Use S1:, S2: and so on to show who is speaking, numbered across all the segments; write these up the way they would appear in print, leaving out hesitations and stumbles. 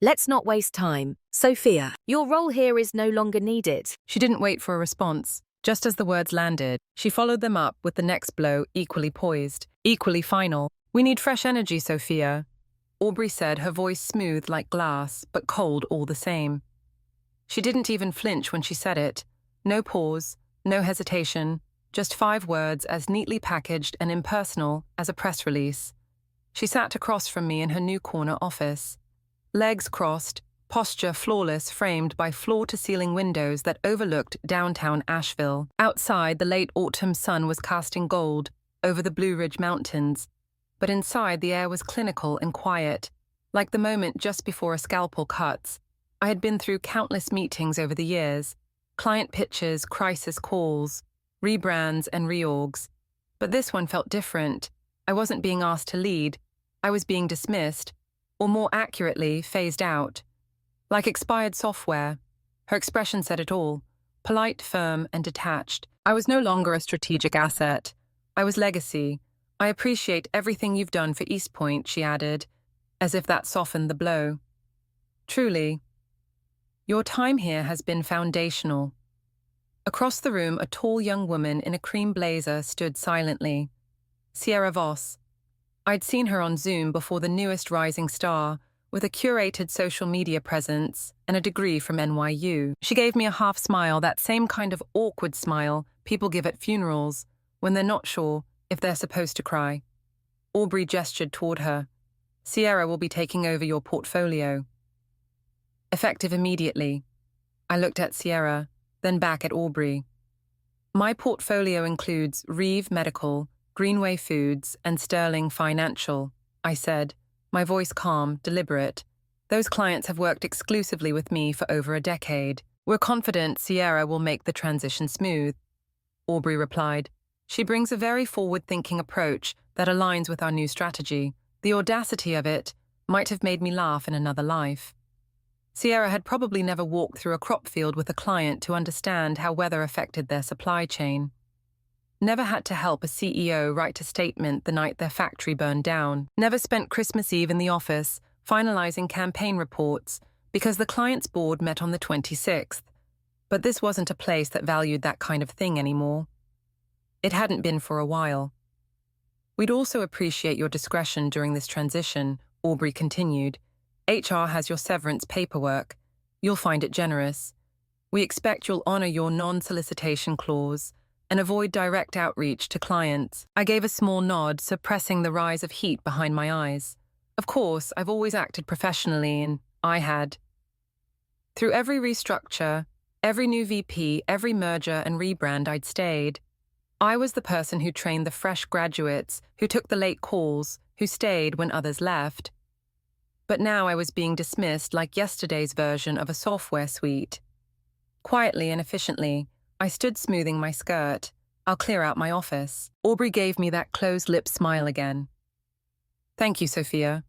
S1: Let's not waste time. Sophia, your role here is no longer needed.
S2: She didn't wait for a response. Just as the words landed, she followed them up with the next blow equally poised, equally final. "We need fresh energy, Sophia," Aubrey said, her voice smooth like glass, but cold all the same. She didn't even flinch when she said it. No pause, no hesitation, just 5 words as neatly packaged and impersonal as a press release. She sat across from me in her new corner office. Legs crossed, posture flawless, framed by floor-to-ceiling windows that overlooked downtown Asheville. Outside, the late autumn sun was casting gold over the Blue Ridge Mountains, but inside the air was clinical and quiet, like the moment just before a scalpel cuts. I had been through countless meetings over the years, client pitches, crisis calls, rebrands and reorgs, but this one felt different. I wasn't being asked to lead, I was being dismissed, or more accurately, phased out. Like expired software, her expression said it all, polite, firm, and detached. I was no longer a strategic asset. I was legacy. "I appreciate everything you've done for East Point," she added, as if that softened the blow. "Truly, your time here has been foundational." Across the room, a tall young woman in a cream blazer stood silently. Sierra Voss. I'd seen her on Zoom before the newest rising star, with a curated social media presence and a degree from NYU. She gave me a half smile, that same kind of awkward smile people give at funerals when they're not sure if they're supposed to cry. Aubrey gestured toward her. "Sierra will be taking over your portfolio." Effective immediately. I looked at Sierra, then back at Aubrey. "My portfolio includes Reeve Medical, Greenway Foods, and Sterling Financial," I said, my voice calm, deliberate. "Those clients have worked exclusively with me for over a decade. We're confident Sierra will make the transition smooth." Aubrey replied, "She brings a very forward-thinking approach that aligns with our new strategy. The audacity of it might have made me laugh in another life." Sierra had probably never walked through a crop field with a client to understand how weather affected their supply chain. Never had to help a CEO write a statement the night their factory burned down. Never spent Christmas Eve in the office finalizing campaign reports because the client's board met on the 26th. But this wasn't a place that valued that kind of thing anymore. It hadn't been for a while. "We'd also appreciate your discretion during this transition," Aubrey continued. "HR has your severance paperwork. You'll find it generous. We expect you'll honor your non-solicitation clause and avoid direct outreach to clients." I gave a small nod, suppressing the rise of heat behind my eyes. Of course, I've always acted professionally, and I had. Through every restructure, every new VP, every merger and rebrand, I'd stayed. I was the person who trained the fresh graduates, who took the late calls, who stayed when others left. But now I was being dismissed like yesterday's version of a software suite. Quietly and efficiently, I stood smoothing my skirt. "I'll clear out my office." Aubrey gave me that closed-lip smile again. "Thank you, Sophia.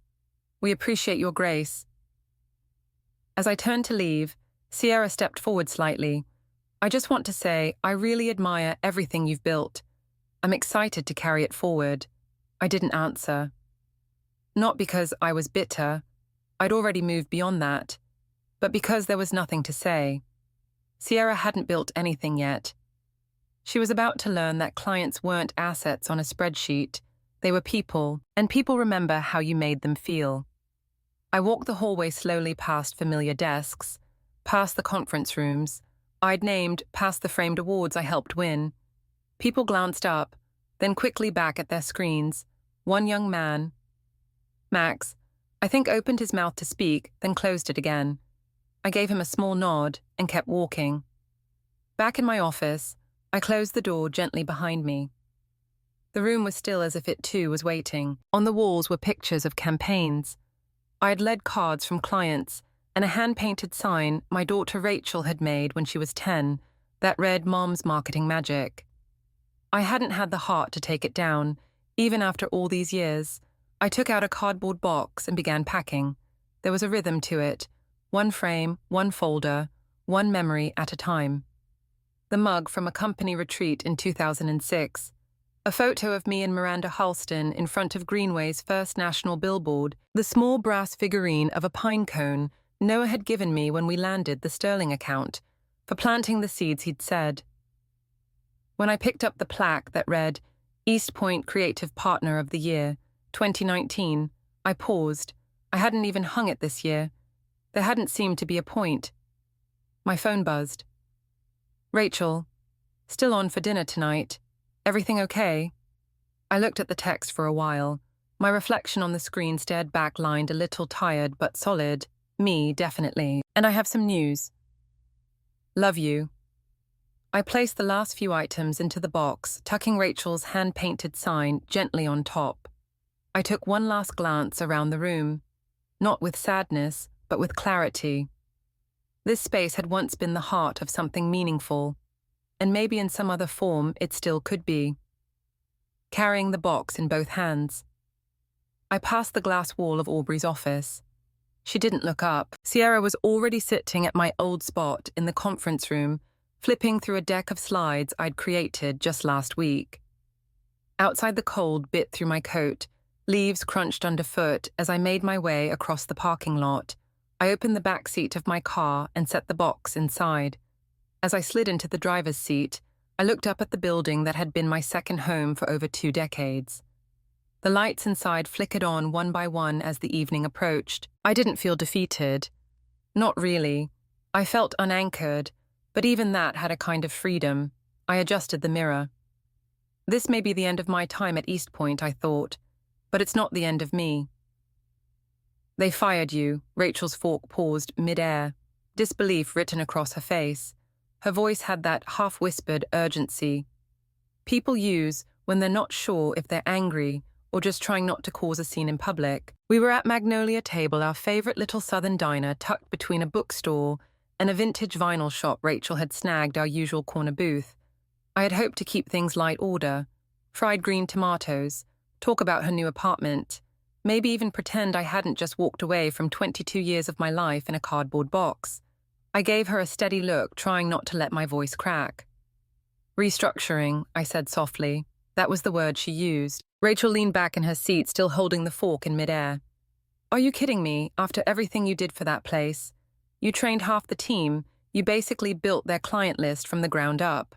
S2: We appreciate your grace." As I turned to leave, Sierra stepped forward slightly. "I just want to say, I really admire everything you've built. I'm excited to carry it forward." I didn't answer. Not because I was bitter. I'd already moved beyond that. But because there was nothing to say. Sierra hadn't built anything yet. She was about to learn that clients weren't assets on a spreadsheet. They were people, and people remember how you made them feel. I walked the hallway slowly past familiar desks, past the conference rooms I'd named, past the framed awards I helped win. People glanced up, then quickly back at their screens. One young man, Max, I think, opened his mouth to speak, then closed it again. I gave him a small nod and kept walking. Back in my office, I closed the door gently behind me. The room was still as if it too was waiting. On the walls were pictures of campaigns. I had led cards from clients and a hand-painted sign my daughter Rachel had made when she was 10 that read "Mom's Marketing Magic." I hadn't had the heart to take it down, even after all these years. I took out a cardboard box and began packing. There was a rhythm to it. One frame, one folder, one memory at a time. The mug from a company retreat in 2006. A photo of me and Miranda Halston in front of Greenway's first national billboard. The small brass figurine of a pine cone Noah had given me when we landed the Sterling account for planting the seeds he'd said. When I picked up the plaque that read, East Point Creative Partner of the Year, 2019, I paused. I hadn't even hung it this year. There hadn't seemed to be a point. My phone buzzed. Rachel, still on for dinner tonight. Everything okay? I looked at the text for a while. My reflection on the screen stared back, lined, a little tired but solid. Me, definitely. And I have some news. Love you. I placed the last few items into the box, tucking Rachel's hand-painted sign gently on top. I took one last glance around the room, not with sadness, but with clarity. This space had once been the heart of something meaningful, and maybe in some other form it still could be. Carrying the box in both hands, I passed the glass wall of Aubrey's office. She didn't look up. Sierra was already sitting at my old spot in the conference room, flipping through a deck of slides I'd created just last week. Outside, the cold bit through my coat. Leaves crunched underfoot as I made my way across the parking lot. I opened the back seat of my car and set the box inside. As I slid into the driver's seat, I looked up at the building that had been my second home for over 2 decades. The lights inside flickered on one by one as the evening approached. I didn't feel defeated. Not really. I felt unanchored, but even that had a kind of freedom. I adjusted the mirror. This may be the end of my time at East Point, I thought, but it's not the end of me. They fired you. Rachel's fork paused mid-air, disbelief written across her face. Her voice had that half-whispered urgency. People use when they're not sure if they're angry or just trying not to cause a scene in public. We were at Magnolia Table, our favorite little southern diner tucked between a bookstore and a vintage vinyl shop Rachel had snagged our usual corner booth. I had hoped to keep things light order, fried green tomatoes, talk about her new apartment, maybe even pretend I hadn't just walked away from 22 years of my life in a cardboard box. I gave her a steady look, trying not to let my voice crack. Restructuring, I said softly. That was the word she used. Rachel leaned back in her seat, still holding the fork in midair. Are you kidding me? After everything you did for that place? You trained half the team. You basically built their client list from the ground up.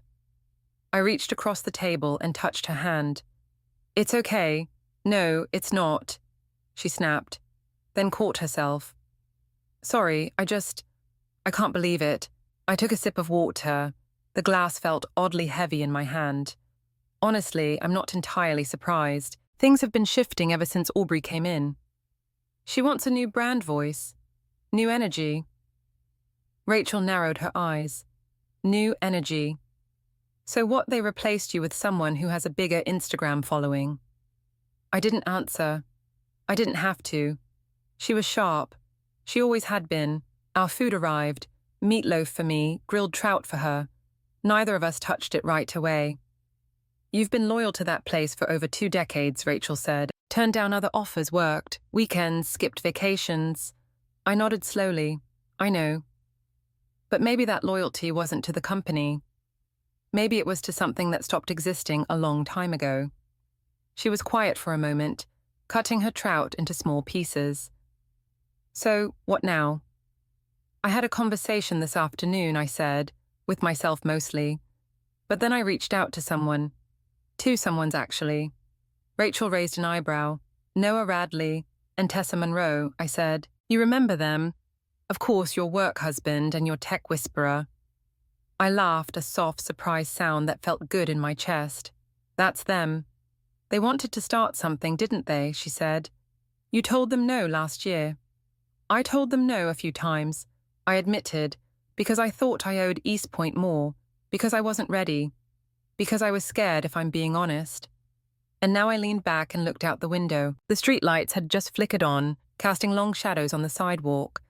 S2: I reached across the table and touched her hand. It's okay. No, it's not, she snapped, then caught herself. Sorry, I can't believe it. I took a sip of water. The glass felt oddly heavy in my hand. Honestly, I'm not entirely surprised. Things have been shifting ever since Aubrey came in. She wants a new brand voice, new energy. Rachel narrowed her eyes. New energy. So what, they replaced you with someone who has a bigger Instagram following? I didn't answer. I didn't have to. She was sharp. She always had been. Our food arrived. Meatloaf for me, grilled trout for her. Neither of us touched it right away. You've been loyal to that place for over 2 decades, Rachel said. Turned down other offers, worked. Weekends, skipped vacations. I nodded slowly. I know. But maybe that loyalty wasn't to the company. Maybe it was to something that stopped existing a long time ago. She was quiet for a moment, cutting her trout into small pieces. So, what now? I had a conversation this afternoon, I said, with myself mostly. But then I reached out to someone. 2 someones, actually. Rachel raised an eyebrow. Noah Radley and Tessa Monroe, I said. You remember them? Of course, your work husband and your tech whisperer. I laughed, a soft, surprised sound that felt good in my chest. That's them. They wanted to start something, didn't they? She said. You told them no last year. I told them no a few times, I admitted, because I thought I owed East Point more, because I wasn't ready, because I was scared, if I'm being honest. And now I leaned back and looked out the window. The streetlights had just flickered on, casting long shadows on the sidewalk.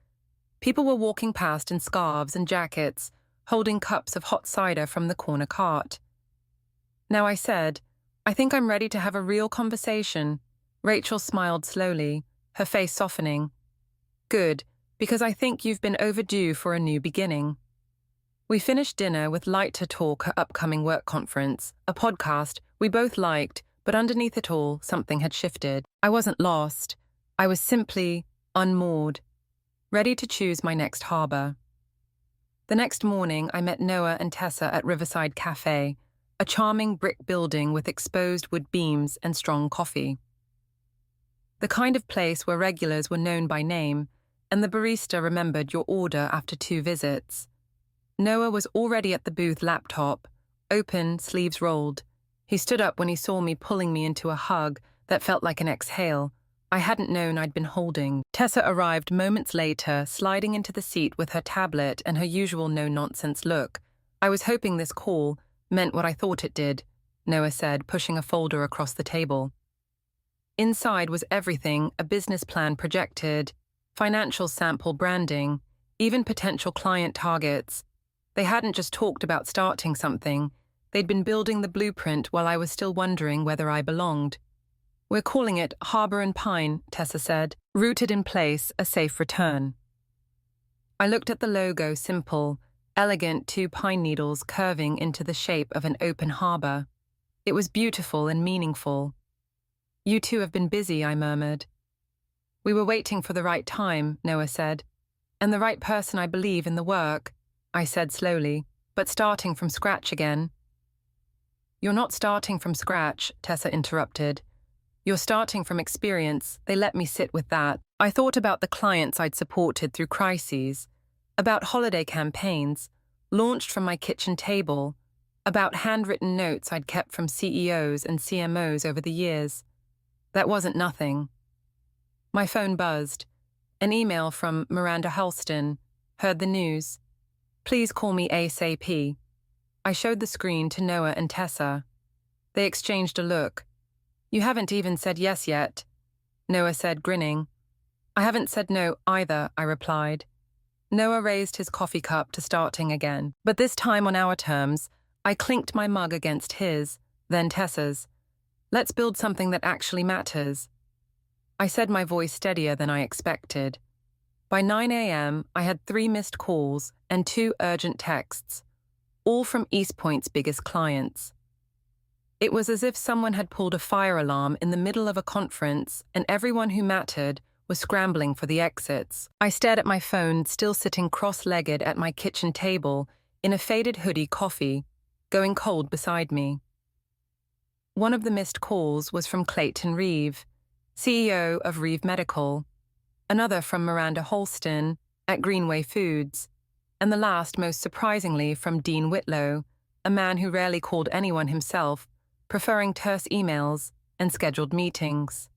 S2: People were walking past in scarves and jackets, holding cups of hot cider from the corner cart. Now I said, I think I'm ready to have a real conversation. Rachel smiled slowly, her face softening. Good, because I think you've been overdue for a new beginning. We finished dinner with light to talk her upcoming work conference, a podcast we both liked, but underneath it all, something had shifted. I wasn't lost. I was simply unmoored. ready to choose my next harbor. The next morning, I met Noah and Tessa at Riverside Cafe, a charming brick building with exposed wood beams and strong coffee. The kind of place where regulars were known by name, and the barista remembered your order after 2 visits. Noah was already at the booth, laptop, open, sleeves rolled. He stood up when he saw me, pulling me into a hug that felt like an exhale I hadn't known I'd been holding. Tessa arrived moments later, sliding into the seat with her tablet and her usual no-nonsense look. I was hoping this call meant what I thought it did, Noah said, pushing a folder across the table. Inside was everything: a business plan projected, financial sample branding, even potential client targets. They hadn't just talked about starting something, they'd been building the blueprint while I was still wondering whether I belonged. "We're calling it Harbour and Pine," Tessa said, "rooted in place, a safe return." I looked at the logo, simple, elegant, 2 pine needles curving into the shape of an open harbour. It was beautiful and meaningful. "You two have been busy," I murmured. "We were waiting for the right time," Noah said. "And the right person, I believe, in the work," I said slowly, "but starting from scratch again." "You're not starting from scratch," Tessa interrupted. "You're starting from experience." They let me sit with that. I thought about the clients I'd supported through crises, about holiday campaigns, launched from my kitchen table, about handwritten notes I'd kept from CEOs and CMOs over the years. That wasn't nothing. My phone buzzed. An email from Miranda Halston. "Heard the news. Please call me ASAP." I showed the screen to Noah and Tessa. They exchanged a look. "You haven't even said yes yet," Noah said, grinning. "I haven't said no either," I replied. Noah raised his coffee cup to starting again, but this time on our terms. I clinked my mug against his, then Tessa's. "Let's build something that actually matters." I said, my voice steadier than I expected. By 9 a.m., I had 3 missed calls and 2 urgent texts, all from East Point's biggest clients. It was as if someone had pulled a fire alarm in the middle of a conference and everyone who mattered was scrambling for the exits. I stared at my phone, still sitting cross-legged at my kitchen table in a faded hoodie, coffee going cold beside me. One of the missed calls was from Clayton Reeve, CEO of Reeve Medical, another from Miranda Halston at Greenway Foods, and the last, most surprisingly, from Dean Whitlow, a man who rarely called anyone himself, preferring terse emails and scheduled meetings.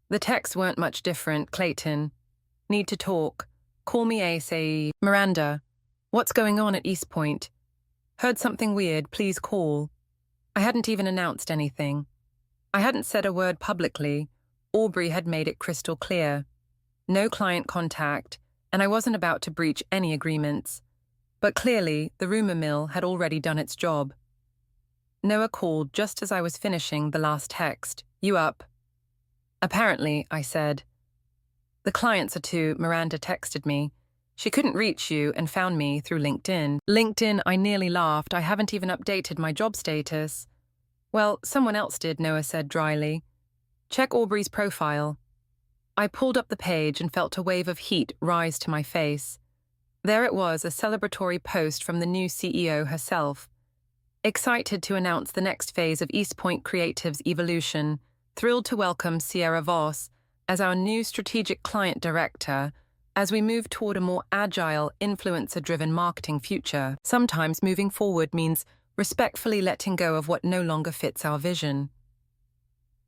S2: The texts weren't much different. "Clayton, need to talk. Call me ASAP. Miranda, what's going on at East Point? Heard something weird, please call." I hadn't even announced anything. I hadn't said a word publicly. Aubrey had made it crystal clear. No client contact, and I wasn't about to breach any agreements. But clearly, the rumor mill had already done its job. Noah called just as I was finishing the last text. "You up?" "Apparently," I said. "The clients are to," Miranda texted me. "She couldn't reach you and found me through LinkedIn." "LinkedIn," I nearly laughed. "I haven't even updated my job status." "Well, someone else did," Noah said dryly. "Check Aubrey's profile." I pulled up the page and felt a wave of heat rise to my face. There it was, a celebratory post from the new CEO herself. Excited to announce the next phase of East Point Creative's evolution, thrilled to welcome Sierra Voss as our new strategic client director as we move toward a more agile, influencer-driven marketing future. Sometimes moving forward means respectfully letting go of what no longer fits our vision.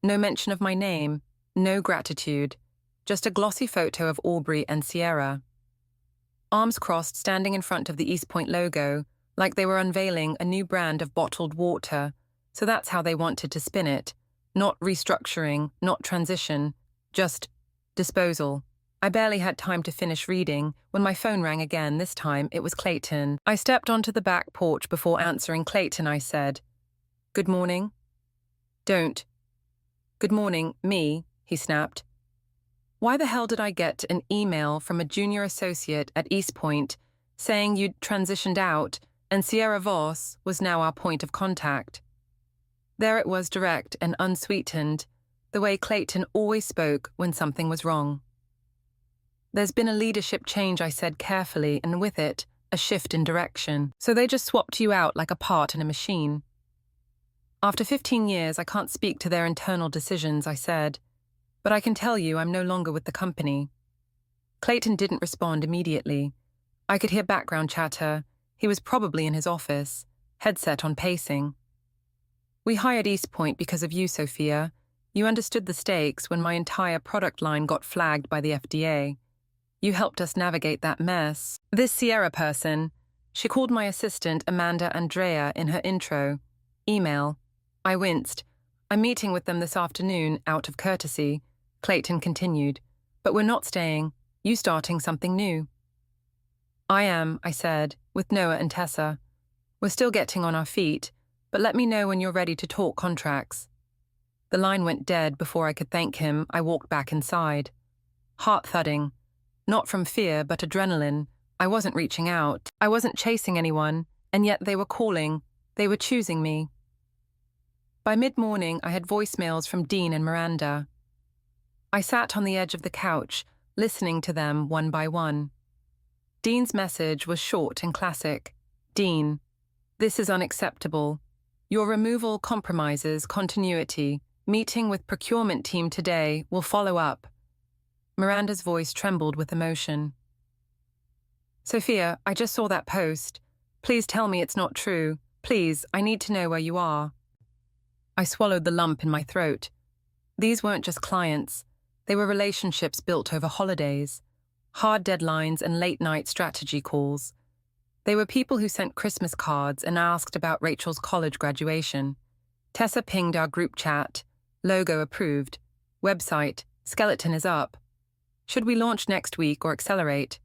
S2: No mention of my name, no gratitude, just a glossy photo of Aubrey and Sierra. Arms crossed, standing in front of the East Point logo, like they were unveiling a new brand of bottled water, so that's how they wanted to spin it. Not restructuring, not transition, just disposal. I barely had time to finish reading when my phone rang again. This time it was Clayton. I stepped onto the back porch before answering. "Clayton," I said. "Good morning." "Don't." "Good morning, me," he snapped. Why the hell did I get an email from a junior associate at East Point saying you'd transitioned out and Sierra Voss was now our point of contact? There it was, direct and unsweetened, the way Clayton always spoke when something was wrong. There's been a leadership change, I said carefully, and with it, a shift in direction. So they just swapped you out like a part in a machine. After 15 years, I can't speak to their internal decisions, I said. But I can tell you I'm no longer with the company. Clayton didn't respond immediately. I could hear background chatter. He was probably in his office, headset on pacing. We hired Eastpoint because of you, Sophia. You understood the stakes when my entire product line got flagged by the FDA. You helped us navigate that mess. This Sierra person, she called my assistant Amanda Andrea in her intro. Email. I winced. I'm meeting with them this afternoon, out of courtesy. Clayton continued. But we're not staying. You starting something new. I am, I said, with Noah and Tessa. We're still getting on our feet, but let me know when you're ready to talk contracts. The line went dead before I could thank him. I walked back inside. Heart thudding. Not from fear, but adrenaline. I wasn't reaching out. I wasn't chasing anyone, and yet they were calling. They were choosing me. By mid-morning, I had voicemails from Dean and Miranda. I sat on the edge of the couch, listening to them one by one. Dean's message was short and classic. Dean, this is unacceptable. Your removal compromises continuity. Meeting with procurement team today. Will follow up. Miranda's voice trembled with emotion. Sophia, I just saw that post. Please tell me it's not true. Please, I need to know where you are. I swallowed the lump in my throat. These weren't just clients. They were relationships built over holidays, hard deadlines and late-night strategy calls. They were people who sent Christmas cards and asked about Rachel's college graduation. Tessa pinged our group chat. Logo approved. Website, skeleton is up. Should we launch next week or accelerate?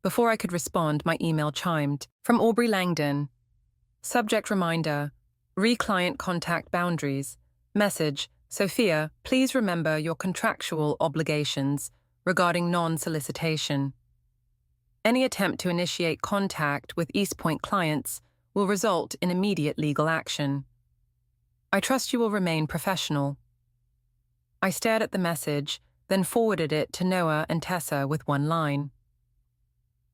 S2: Before I could respond, my email chimed. From Aubrey Langdon. Subject reminder. Re-client contact boundaries. Message. Sophia, please remember your contractual obligations regarding non-solicitation. Any attempt to initiate contact with Eastpoint clients will result in immediate legal action. I trust you will remain professional. I stared at the message, then forwarded it to Noah and Tessa with one line.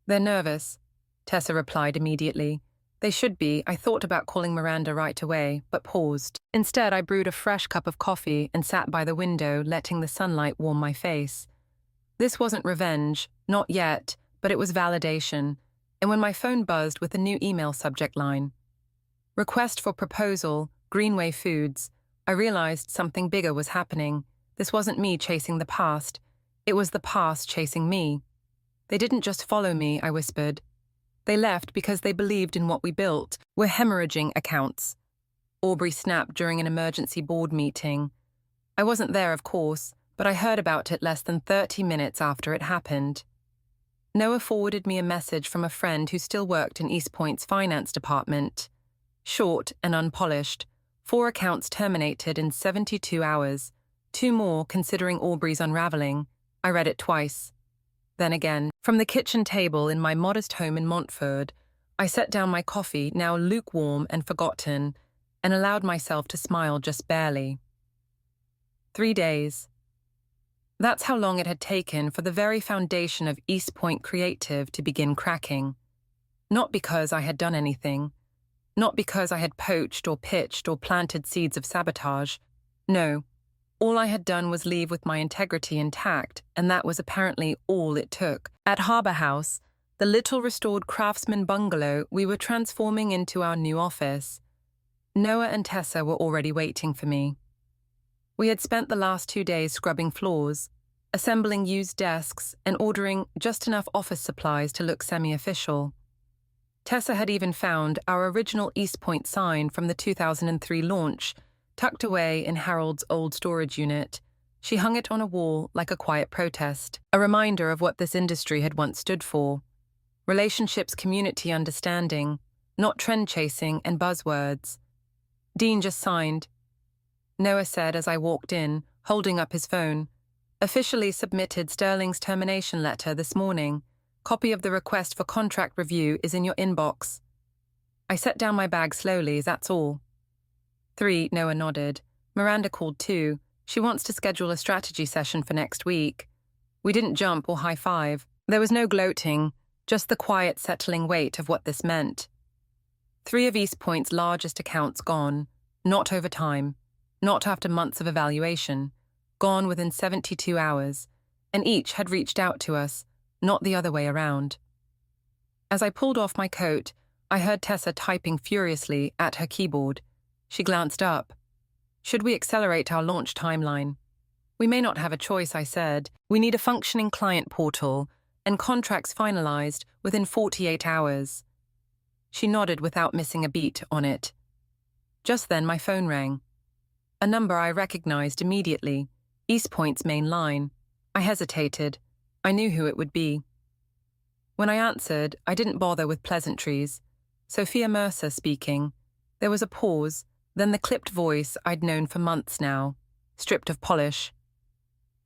S2: They're nervous, Tessa replied immediately. They should be. I thought about calling Miranda right away, but paused. Instead, I brewed a fresh cup of coffee and sat by the window, letting the sunlight warm my face. This wasn't revenge, not yet, but it was validation. And when my phone buzzed with a new email subject line, request for proposal, Greenway Foods, I realized something bigger was happening. This wasn't me chasing the past. It was the past chasing me. They didn't just follow me, I whispered. They left because they believed in what we built. We're hemorrhaging accounts. Aubrey snapped during an emergency board meeting. I wasn't there, of course, but I heard about it less than 30 minutes after it happened. Noah forwarded me a message from a friend who still worked in Eastpoint's finance department. Short and unpolished. 4 accounts terminated in 72 hours. 2 more considering Aubrey's unraveling. I read it twice. Then again, from the kitchen table in my modest home in Montford, I set down my coffee, now lukewarm and forgotten, and allowed myself to smile just barely. 3 days. That's how long it had taken for the very foundation of Eastpoint Creative to begin cracking. Not because I had done anything. Not because I had poached or pitched or planted seeds of sabotage. No. All I had done was leave with my integrity intact, and that was apparently all it took. At Harbour House, the little restored craftsman bungalow we were transforming into our new office, Noah and Tessa were already waiting for me. We had spent the last 2 days scrubbing floors, assembling used desks, and ordering just enough office supplies to look semi-official. Tessa had even found our original Eastpoint sign from the 2003 launch, tucked away in Harold's old storage unit. She hung it on a wall like a quiet protest, a reminder of what this industry had once stood for. Relationships, community, understanding, not trend chasing and buzzwords. Dean just signed. Noah said as I walked in, holding up his phone. Officially submitted Sterling's termination letter this morning. Copy of the request for contract review is in your inbox. I set down my bag slowly, that's all. 3, Noah nodded. Miranda called too. She wants to schedule a strategy session for next week. We didn't jump or high-five. There was no gloating, just the quiet, settling weight of what this meant. 3 of East Point's largest accounts gone, not over time, not after months of evaluation, gone within 72 hours, and each had reached out to us, not the other way around. As I pulled off my coat, I heard Tessa typing furiously at her keyboard. She glanced up. Should we accelerate our launch timeline? We may not have a choice, I said. We need a functioning client portal and contracts finalized within 48 hours. She nodded without missing a beat on it. Just then my phone rang. A number I recognized immediately, East Point's main line. I hesitated. I knew who it would be. When I answered, I didn't bother with pleasantries. Sophia Mercer speaking. There was a pause, then the clipped voice I'd known for months now, stripped of polish.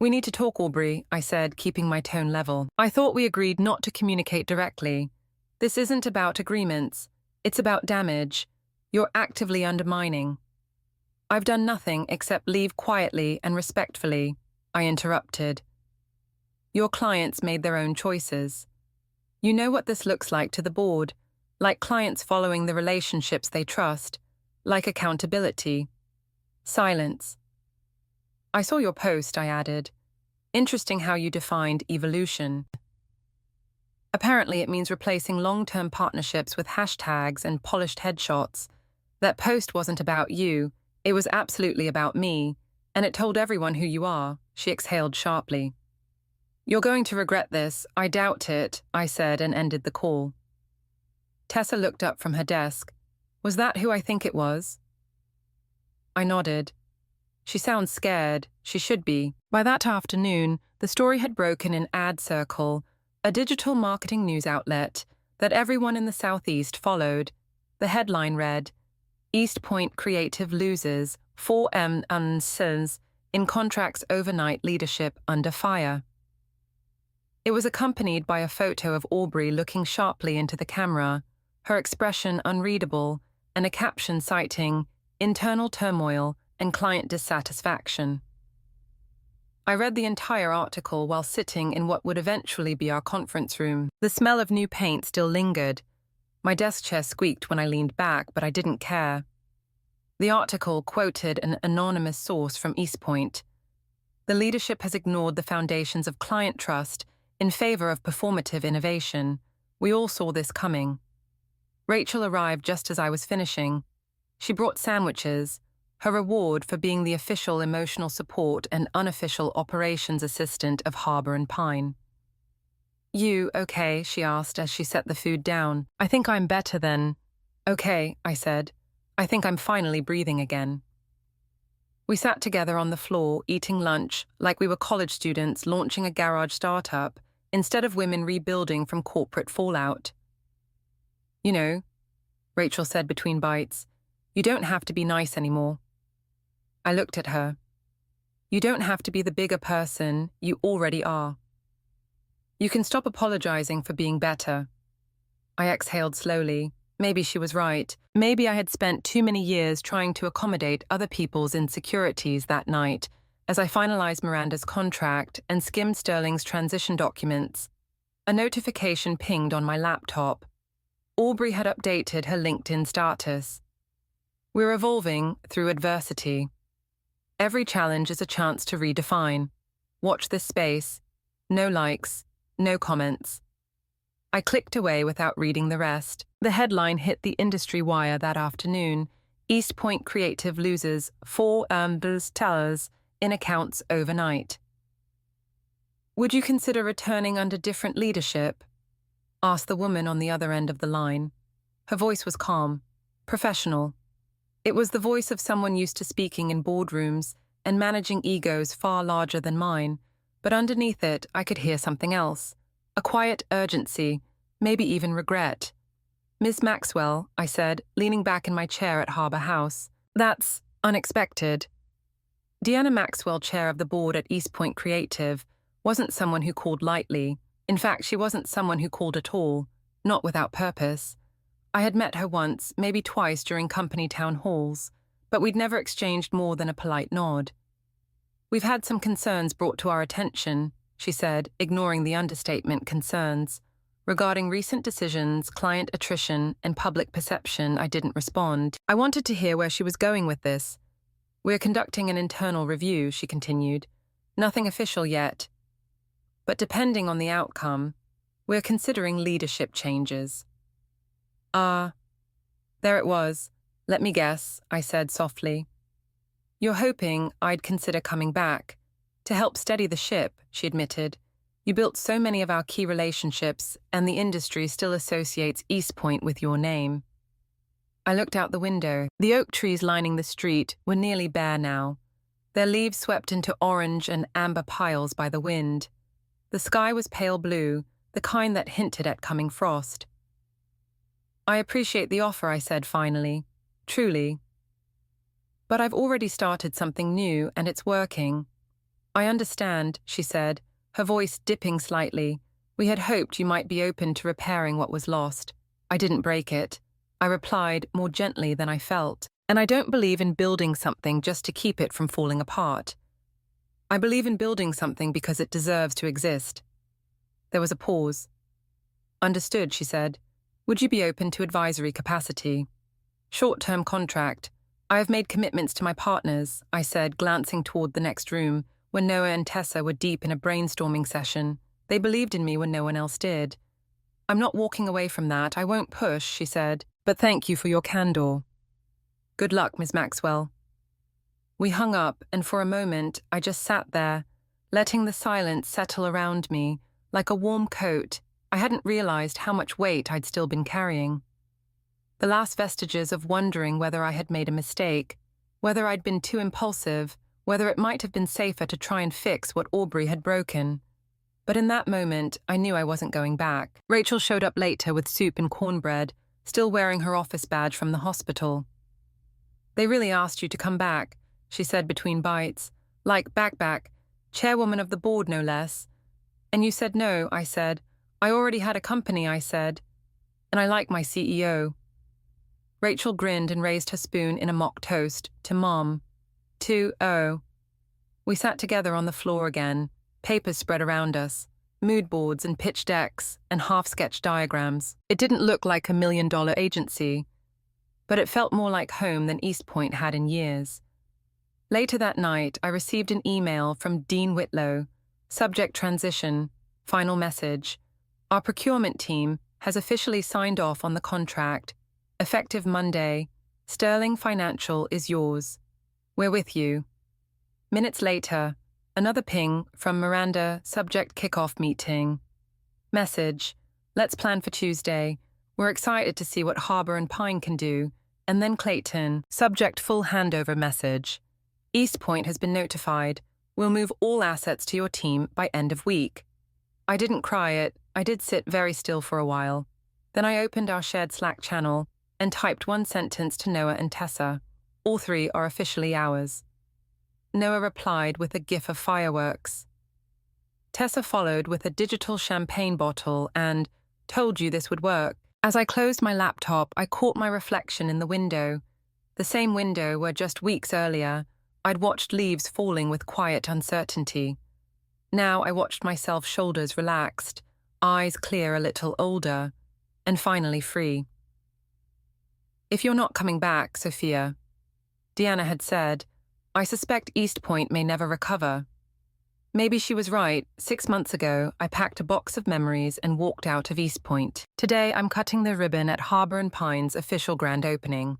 S2: We need to talk, Aubrey, I said, keeping my tone level. I thought we agreed not to communicate directly. This isn't about agreements. It's about damage. You're actively undermining. I've done nothing except leave quietly and respectfully, I interrupted. Your clients made their own choices. You know what this looks like to the board, like clients following the relationships they trust, like accountability. Silence. I saw your post, I added. Interesting how you defined evolution. Apparently it means replacing long-term partnerships with hashtags and polished headshots. That post wasn't about you, it was absolutely about me, and it told everyone who you are, she exhaled sharply. You're going to regret this, I doubt it, I said and ended the call. Tessa looked up from her desk. Was that who I think it was? I nodded. She sounds scared. She should be. By that afternoon, the story had broken in Ad Circle, a digital marketing news outlet that everyone in the Southeast followed. The headline read, East Point Creative loses 4M unsins in contracts overnight leadership under fire. It was accompanied by a photo of Aubrey looking sharply into the camera, her expression unreadable, and a caption citing internal turmoil and client dissatisfaction. I read the entire article while sitting in what would eventually be our conference room. The smell of new paint still lingered. My desk chair squeaked when I leaned back, but I didn't care. The article quoted an anonymous source from East Point. The leadership has ignored the foundations of client trust in favor of performative innovation. We all saw this coming. Rachel arrived just as I was finishing. She brought sandwiches, her reward for being the official emotional support and unofficial operations assistant of Harbour and Pine. You, okay, she asked as she set the food down. I think I'm better than... Okay, I said. I think I'm finally breathing again. We sat together on the floor, eating lunch, like we were college students launching a garage startup, instead of women rebuilding from corporate fallout. You know, Rachel said between bites, you don't have to be nice anymore. I looked at her. You don't have to be the bigger person, you already are. You can stop apologizing for being better. I exhaled slowly. Maybe she was right. Maybe I had spent too many years trying to accommodate other people's insecurities that night, as I finalized Miranda's contract and skimmed Sterling's transition documents. A notification pinged on my laptop. Aubrey had updated her LinkedIn status. We're evolving through adversity. Every challenge is a chance to redefine. Watch this space. No likes, no comments. I clicked away without reading the rest. The headline hit the industry wire that afternoon. East Point Creative loses 4 tellers in accounts overnight. Would you consider returning under different leadership? Asked the woman on the other end of the line. Her voice was calm, professional. It was the voice of someone used to speaking in boardrooms and managing egos far larger than mine, but underneath it I could hear something else. A quiet urgency, maybe even regret. Miss Maxwell, I said, leaning back in my chair at Harbour House. That's unexpected. Deanna Maxwell, chair of the board at East Point Creative, wasn't someone who called lightly. In fact, she wasn't someone who called at all, not without purpose. I had met her once, maybe twice during company town halls, but we'd never exchanged more than a polite nod. We've had some concerns brought to our attention, she said, ignoring the understatement concerns. Regarding recent decisions, client attrition, and public perception, I didn't respond. I wanted to hear where she was going with this. We're conducting an internal review, she continued. Nothing official yet. But depending on the outcome, we're considering leadership changes. There it was. Let me guess, I said softly. You're hoping I'd consider coming back. To help steady the ship, she admitted. You built so many of our key relationships, and the industry still associates East Point with your name. I looked out the window. The oak trees lining the street were nearly bare now, their leaves swept into orange and amber piles by the wind. The sky was pale blue, the kind that hinted at coming frost. I appreciate the offer, I said finally. Truly. But I've already started something new, and it's working. I understand, she said, her voice dipping slightly. We had hoped you might be open to repairing what was lost. I didn't break it. I replied more gently than I felt. And I don't believe in building something just to keep it from falling apart. I believe in building something because it deserves to exist. There was a pause. Understood, she said. Would you be open to advisory capacity? Short-term contract. I have made commitments to my partners, I said, glancing toward the next room, where Noah and Tessa were deep in a brainstorming session. They believed in me when no one else did. I'm not walking away from that. I won't push, she said, but thank you for your candor. Good luck, Ms. Maxwell. We hung up, and for a moment I just sat there, letting the silence settle around me, like a warm coat. I hadn't realized how much weight I'd still been carrying. The last vestiges of wondering whether I had made a mistake, whether I'd been too impulsive, whether it might have been safer to try and fix what Aubrey had broken. But in that moment, I knew I wasn't going back. Rachel showed up later with soup and cornbread, still wearing her office badge from the hospital. They really asked you to come back, she said between bites. Like back, chairwoman of the board no less. And you said no, I said. I already had a company, I said. And I like my CEO. Rachel grinned and raised her spoon in a mock toast to Mom. 2-0. We sat together on the floor again, papers spread around us, mood boards and pitch decks and half-sketched diagrams. It didn't look like $1 million agency, but it felt more like home than East Point had in years. Later that night, I received an email from Dean Whitlow, subject transition, final message. Our procurement team has officially signed off on the contract. Effective Monday, Sterling Financial is yours. We're with you. Minutes later, another ping from Miranda, subject kickoff meeting. Message, let's plan for Tuesday. We're excited to see what Harbour and Pine can do. And then Clayton, subject full handover message. East Point has been notified. We'll move all assets to your team by end of week. I didn't cry it. I did sit very still for a while. Then I opened our shared Slack channel and typed one sentence to Noah and Tessa. All three are officially ours. Noah replied with a gif of fireworks. Tessa followed with a digital champagne bottle and told you this would work. As I closed my laptop, I caught my reflection in the window, the same window where just weeks earlier I'd watched leaves falling with quiet uncertainty. Now I watched myself, shoulders relaxed, eyes clear, a little older, and finally free. If you're not coming back, Sophia, Deanna had said, I suspect East Point may never recover. Maybe she was right. 6 months ago, I packed a box of memories and walked out of East Point. Today, I'm cutting the ribbon at Harbour and Pine's official grand opening.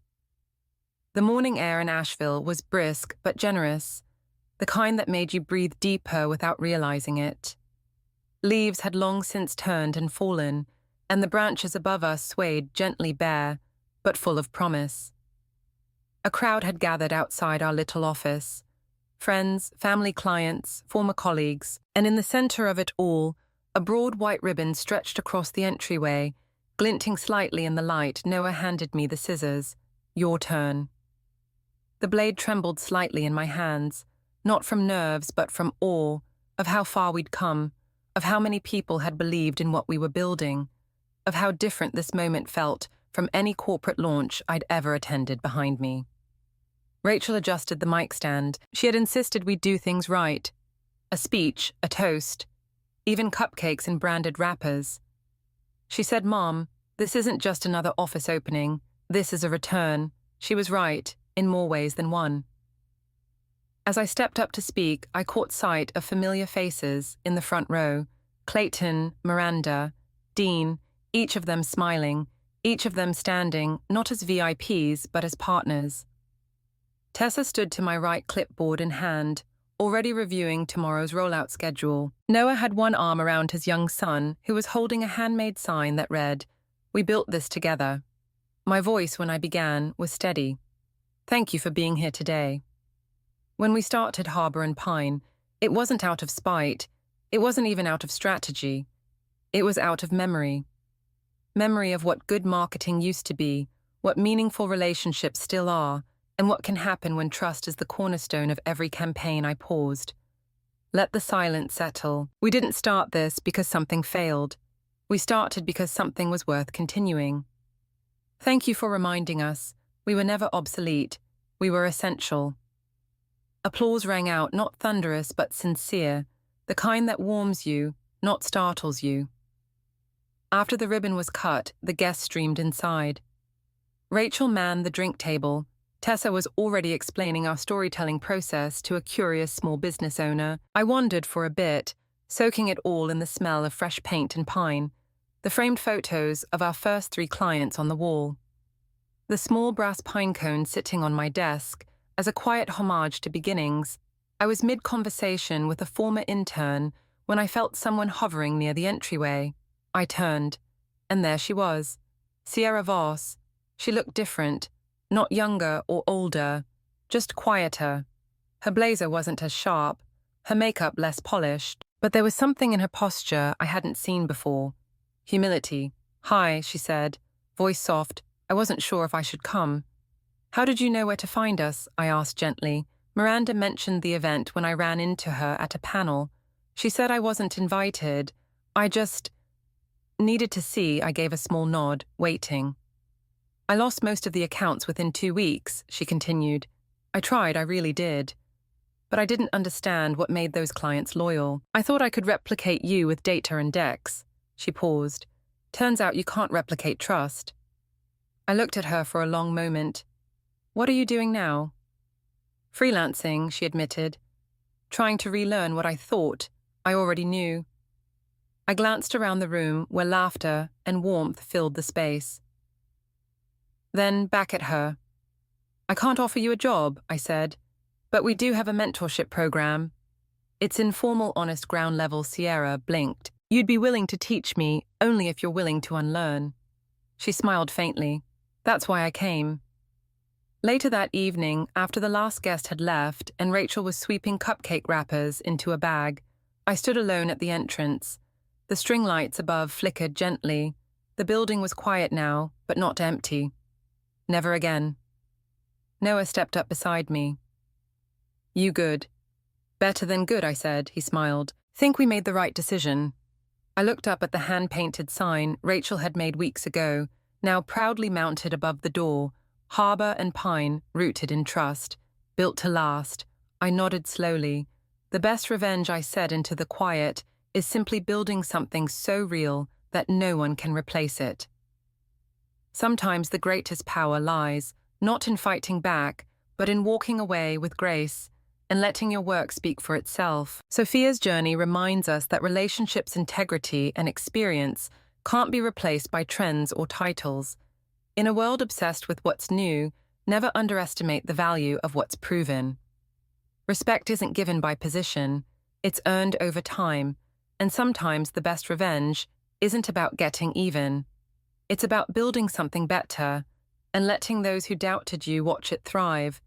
S2: The morning air in Asheville was brisk but generous, the kind that made you breathe deeper without realizing it. Leaves had long since turned and fallen, and the branches above us swayed gently bare, but full of promise. A crowd had gathered outside our little office. Friends, family clients, former colleagues, and in the center of it all, a broad white ribbon stretched across the entryway. Glinting slightly in the light, Noah handed me the scissors. Your turn. The blade trembled slightly in my hands, not from nerves but from awe of how far we'd come, of how many people had believed in what we were building, of how different this moment felt from any corporate launch I'd ever attended behind me. Rachel adjusted the mic stand. She had insisted we do things right. A speech, a toast, even cupcakes in branded wrappers. She said, "Mom, this isn't just another office opening. This is a return." She was right, in more ways than one. As I stepped up to speak, I caught sight of familiar faces in the front row. Clayton, Miranda, Dean, each of them smiling, each of them standing not as VIPs but as partners. Tessa stood to my right, clipboard in hand, already reviewing tomorrow's rollout schedule. Noah had one arm around his young son, who was holding a handmade sign that read, "We built this together." My voice, when I began, was steady. "Thank you for being here today." When we started Harbour and Pine, it wasn't out of spite, it wasn't even out of strategy. It was out of memory. Memory of what good marketing used to be, what meaningful relationships still are, and what can happen when trust is the cornerstone of every campaign. I paused. Let the silence settle. We didn't start this because something failed. We started because something was worth continuing. Thank you for reminding us. We were never obsolete. We were essential. Applause rang out, not thunderous but sincere, the kind that warms you, not startles you. After the ribbon was cut, the guests streamed inside. Rachel manned the drink table. Tessa was already explaining our storytelling process to a curious small business owner. I wandered for a bit, soaking it all in the smell of fresh paint and pine, the framed photos of our first 3 clients on the wall. The small brass pine cone sitting on my desk, as a quiet homage to beginnings. I was mid-conversation with a former intern when I felt someone hovering near the entryway. I turned, and there she was, Sierra Voss. She looked different, not younger or older, just quieter. Her blazer wasn't as sharp, her makeup less polished, but there was something in her posture I hadn't seen before. Humility. "Hi," she said, voice soft. "I wasn't sure if I should come." "How did you know where to find us?" I asked gently. Miranda mentioned the event when I ran into her at a panel. She said I wasn't invited. I just needed to see. I gave a small nod, waiting. "I lost most of the accounts within 2 weeks," she continued. "I tried, I really did. But I didn't understand what made those clients loyal. I thought I could replicate you with data and decks." She paused. "Turns out you can't replicate trust." I looked at her for a long moment. "What are you doing now?" "Freelancing," she admitted. "Trying to relearn what I thought I already knew." I glanced around the room where laughter and warmth filled the space. Then back at her. "I can't offer you a job," I said, "but we do have a mentorship program." It's informal, honest, ground level. Sierra blinked. "You'd be willing to teach me only if you're willing to unlearn." She smiled faintly. "That's why I came." Later that evening, after the last guest had left and Rachel was sweeping cupcake wrappers into a bag, I stood alone at the entrance. The string lights above flickered gently. The building was quiet now, but not empty. Never again. Noah stepped up beside me. "You good?" "Better than good," I said. He smiled. "Think we made the right decision." I looked up at the hand-painted sign Rachel had made weeks ago, now proudly mounted above the door. Harbour and Pine, rooted in trust, built to last. I nodded slowly. The best revenge, I said into the quiet, is simply building something so real that no one can replace it. Sometimes the greatest power lies, not in fighting back, but in walking away with grace and letting your work speak for itself. Sophia's journey reminds us that relationships' integrity and experience can't be replaced by trends or titles. In a world obsessed with what's new, never underestimate the value of what's proven. Respect isn't given by position, it's earned over time, and sometimes the best revenge isn't about getting even. It's about building something better and letting those who doubted you watch it thrive.